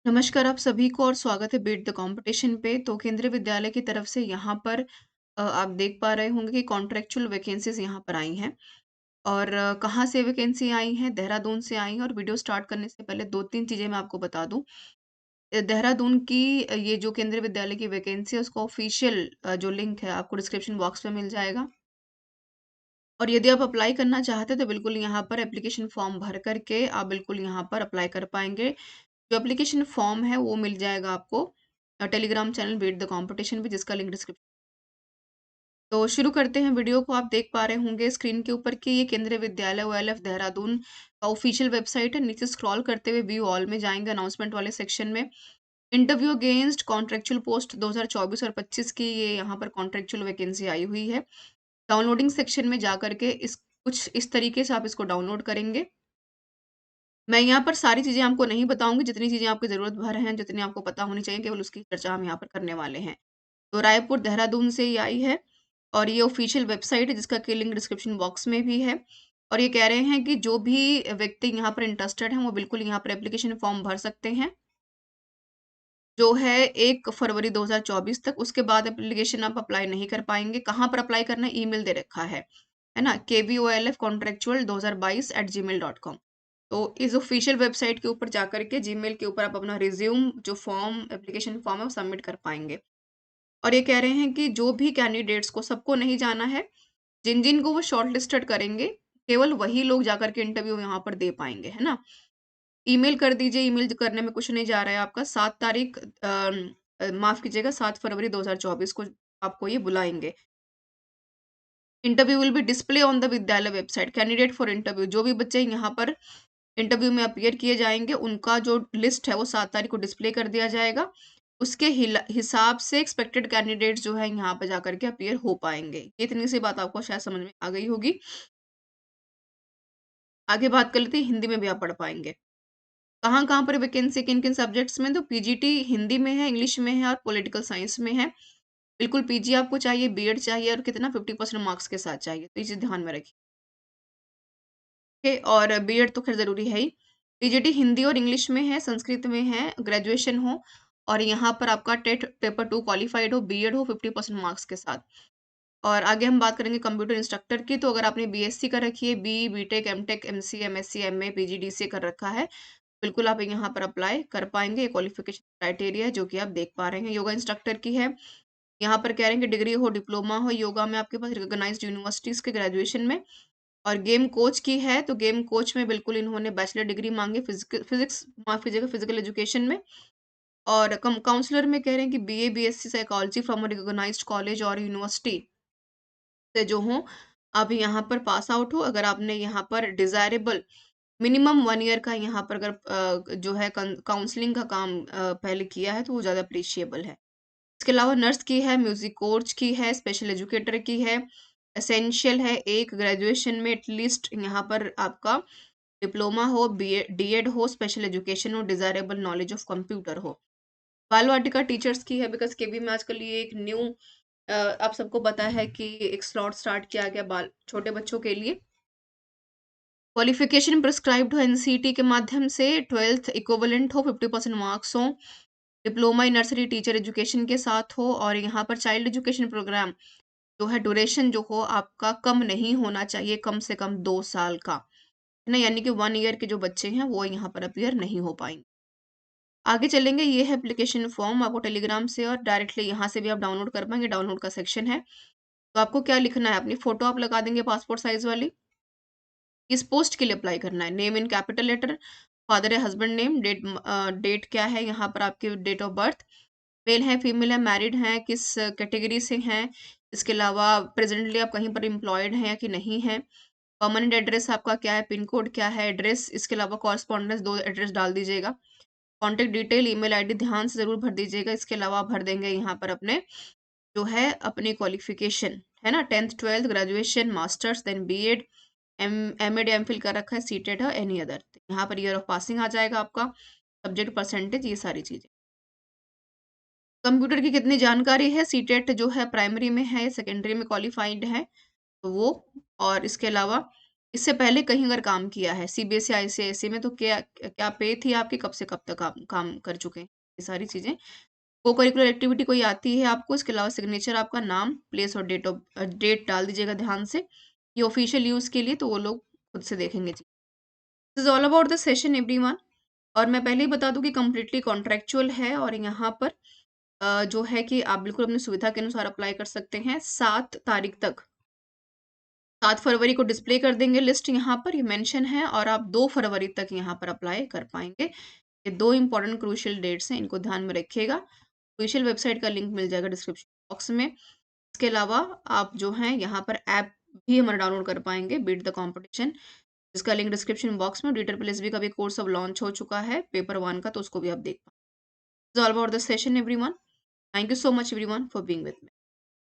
नमस्कार आप सभी को और स्वागत है बीट द कंपटीशन पे। तो केंद्रीय विद्यालय की तरफ से यहाँ पर आप देख पा रहे होंगे कि कॉन्ट्रेक्चुअल वैकेंसीज यहाँ पर आई हैं। और कहाँ से वैकेंसी आई हैं? देहरादून से आई हैं। और वीडियो स्टार्ट करने से पहले 2-3 चीज़ें मैं आपको बता दूँ। देहरादून की ये जो केंद्रीय विद्यालय की वैकेंसी है उसका ऑफ़िशियल जो लिंक है आपको डिस्क्रिप्शन बॉक्स में मिल जाएगा। और यदि आप अप्लाई करना चाहते हैं तो बिल्कुल यहाँ पर एप्लीकेशन फॉर्म भर कर के आप बिल्कुल यहाँ पर अप्लाई कर पाएँगे। जो एप्लीकेशन फॉर्म है वो मिल जाएगा आपको Telegram channel beat the competition पे, जिसका लिंक डिस्क्रिप्शन। तो शुरू करते हैं वीडियो को। आप देख पा रहे होंगे स्क्रीन के ऊपर कि ये केंद्रीय विद्यालय ओएलएफ देहरादून का ऑफिशियल वेबसाइट है। नीचे स्क्रॉल करते हुए व्यू ऑल में जाएंगे, अनाउंसमेंट वाले सेक्शन में इंटरव्यू अगेंस्ट कॉन्ट्रेक्चुअल पोस्ट 2024 और 25 की ये यहाँ पर कॉन्ट्रेक्चुअल वैकेंसी आई हुई है। डाउनलोडिंग सेक्शन में जा करके इस कुछ इस तरीके से आप इसको डाउनलोड करेंगे। मैं यहाँ पर सारी चीज़ें आपको नहीं बताऊँगी, जितनी चीज़ें आपकी ज़रूरत भर हैं, जितनी आपको पता होनी चाहिए, केवल उसकी चर्चा हम यहाँ पर करने वाले हैं। तो रायपुर, देहरादून से ये आई है और ये ऑफ़िशियल वेबसाइट है जिसका कि लिंक डिस्क्रिप्शन बॉक्स में भी है। और ये कह रहे हैं कि जो भी व्यक्ति यहाँ पर इंटरेस्टेड हैं, वो बिल्कुल यहाँ पर एप्लीकेशन फ़ॉर्म भर सकते हैं, जो है 1 फरवरी 2024 तक। उसके बाद एप्लीकेशन आप अप्लाई नहीं कर पाएँगे। कहाँ पर अप्लाई करना है? ईमेल दे रखा है ना? kvolfcontractual2022@gmail.com। तो इस ऑफिशियल वेबसाइट के ऊपर जाकर के जीमेल के ऊपर आप अपना रिज्यूम जो फॉर्म एप्लीकेशन फॉर्म है वो सबमिट कर पाएँगे। और ये कह रहे हैं कि जो भी कैंडिडेट्स को, सबको नहीं जाना है, जिन-जिन को वो शॉर्टलिस्टेड करेंगे, केवल वही लोग जाकर के इंटरव्यू यहाँ पर दे पाएँगे, है ना? ईमेल कर दीजिए, ईमेल करने में कुछ नहीं जा रहा है आपका। 7 तारीख माफ़ कीजिएगा 7 फरवरी 2024 को आपको ये बुलाएँगे। Interview will be display on the विद्यालय वेबसाइट, कैंडिडेट फॉर इंटरव्यू। जो भी बच्चे यहाँ पर इंटरव्यू में अपीयर किए जाएँगे, उनका जो लिस्ट है वो 7 तारीख को डिस्प्ले कर दिया जाएगा। उसके हिसाब से एक्सपेक्टेड कैंडिडेट्स जो है यहाँ पे जाकर के अपीयर हो पाएँगे। ये इतनी सी बात आपको शायद समझ में आ गई होगी। आगे बात कर लेते हैं, हिंदी में भी आप पढ़ पाएँगे। कहाँ-कहाँ पर वैकेंसी, किन-किन सब्जेक्ट्स में? तो पीजीटी हिंदी में है, इंग्लिश में है और पॉलिटिकल साइंस में है। बिल्कुल पीजी आपको चाहिए, बीएड चाहिए और कितना 50% मार्क्स के साथ चाहिए। तो ये चीज़ ध्यान में रखिए। और बीएड तो खैर ज़रूरी है ही। पीजीटी हिंदी और इंग्लिश में है, संस्कृत में है, ग्रेजुएशन हो और यहाँ पर आपका टेट पेपर 2 क्वालिफाइड हो, बीएड हो 50% मार्क्स के साथ। और आगे हम बात करेंगे कंप्यूटर इंस्ट्रक्टर की। तो अगर आपने बीएससी कर रखी है, BE, BTech, MTech, MCA, MSc, MA, PGDCA कर रखा है, बिल्कुल आप यहाँ पर अप्लाई कर पाएँगे। ये क्वालिफिकेशन क्राइटेरिया है जो कि आप देख पा रहे हैं। योगा इंस्ट्रक्टर की है। यहाँ पर कह रहे हैं कि डिग्री हो, डिप्लोमा हो योगा में आपके पास रिकॉग्नाइज्ड यूनिवर्सिटीज़ के ग्रेजुएशन में। और गेम कोच की है, तो गेम कोच में बिल्कुल इन्होंने बैचलर डिग्री माँगी फिज़िक्स, माफ़ कीजिएगा, फिज़िकल एजुकेशन में। और काउंसलर में कह रहे हैं कि BA, BSc psychology from a recognised college और यूनिवर्सिटी से जो हों, आप यहाँ पर पास आउट हो। अगर आपने यहाँ पर डिज़ायरेबल मिनिमम 1 ईयर का यहाँ पर अगर जो है काउंसलिंग का काम पहले किया है तो वो ज़्यादा अप्रिशिएबल है। इसके अलावा नर्स की है, म्यूज़िक कोच की है, स्पेशल एजुकेटर की है, एसेंशियल है, एक ग्रेजुएशन में एटलीस्ट यहाँ पर आपका डिप्लोमा हो, बीए डीएड हो, स्पेशल एजुकेशन हो, डिज़ायरेबल नॉलेज ऑफ कंप्यूटर हो। बाल वाटिका टीचर्स की है, बिकॉज़ केवी में आजकल ये एक न्यू आप सबको पता है कि एक स्लॉट स्टार्ट किया गया बाल छोटे बच्चों के लिए। क्वालिफ़िकेशन प्रिस्क्राइब्ड हो एनसीईटी के माध्यम से, 12th इक्विवेलेंट हो, 50% मार्क्स हों, diploma in nursery teacher education के साथ हो और यहाँ पर चाइल्ड एजुकेशन प्रोग्राम जो है ड्यूरेशन जो हो आपका कम नहीं होना चाहिए, कम से कम 2 साल का, है ना? यानी कि 1 ईयर के जो बच्चे हैं वो यहाँ पर अपीयर नहीं हो पाएँगे। आगे चलेंगे, ये है एप्लीकेशन फॉर्म आपको टेलीग्राम से और डायरेक्टली यहाँ से भी आप डाउनलोड कर पाएँगे, डाउनलोड का सेक्शन है। तो आपको क्या लिखना है, अपनी फ़ोटो आप लगा देंगे पासपोर्ट साइज़ वाली। किस पोस्ट के लिए अप्लाई करना है? Name in capital letter, father या हस्बैंड नेम, डेट क्या है यहाँ पर आपकी डेट ऑफ बर्थ, मेल है, फीमेल है, मैरिड हैं, किस कैटेगरी से हैं, इसके अलावा प्रेज़ेंटली आप कहीं पर एम्प्लॉयड हैं या कि नहीं हैं, परमानेंट एड्रेस आपका क्या है, पिन कोड क्या है, एड्रेस, इसके अलावा कॉरेस्पॉन्डेंस 2 एड्रेस डाल दीजिएगा। कॉन्टैक्ट डिटेल, ईमेल आईडी ध्यान से ज़रूर भर दीजिएगा। इसके अलावा आप भर देंगे यहाँ पर अपने जो है अपनी क्वालिफ़िकेशन, है ना? 10th, 12th, graduation, masters, then BEd, MEd या एमफिल कर रखा है, सीटेड है, एनी अदर। यहाँ पर ईयर ऑफ पासिंग आ जाएगा आपका, सब्जेक्ट परसेंटेज, ये सारी चीज़ें। कंप्यूटर की कितनी जानकारी है? सीटेट जो है प्राइमरी में है, सेकेंडरी में क्वालिफाइड है, तो वो। और इसके अलावा इससे पहले कहीं अगर काम किया है सीबीएसई, आईसीआईसी में, तो क्या क्या पे थी आपकी, कब से कब तक आप काम कर चुके हैं, ये सारी चीज़ें। को-करिकुलर एक्टिविटी कोई आती है आपको, इसके अलावा सिग्नेचर, आपका नाम, प्लेस और डेट डाल दीजिएगा ध्यान से। ये ऑफिशियल यूज़ के लिए तो वो लोग खुद से देखेंगे जी। This is all about the session everyone. और मैं पहले ही बता दूँ कि कंप्लीटली कॉन्ट्रैक्चुअल है और यहाँ पर जो है कि आप बिल्कुल अपनी सुविधा के अनुसार अप्लाई कर सकते हैं। 7 तारीख तक, 7 फरवरी को डिस्प्ले कर देंगे लिस्ट, यहाँ पर ये मेंशन है, और आप 2 फरवरी तक यहाँ पर अप्लाई कर पाएँगे। ये 2 इम्पोर्टेंट क्रूशियल डेट्स हैं, इनको ध्यान में रखिएगा। ऑफिशियल वेबसाइट का लिंक मिल जाएगा डिस्क्रिप्शन बॉक्स में। इसके अलावा आप जो हैं यहाँ पर ऐप भी हमारा डाउनलोड कर पाएँगे, बीट द कॉम्पिटिशन, जिसका लिंक डिस्क्रिप्शन बॉक्स में। डिजिटल पीएसबी का भी कोर्स अब लॉन्च हो चुका है, पेपर 1 का, तो उसको भी आप देख पाएँ। This is all about the session everyone. Thank you so much everyone for being with me.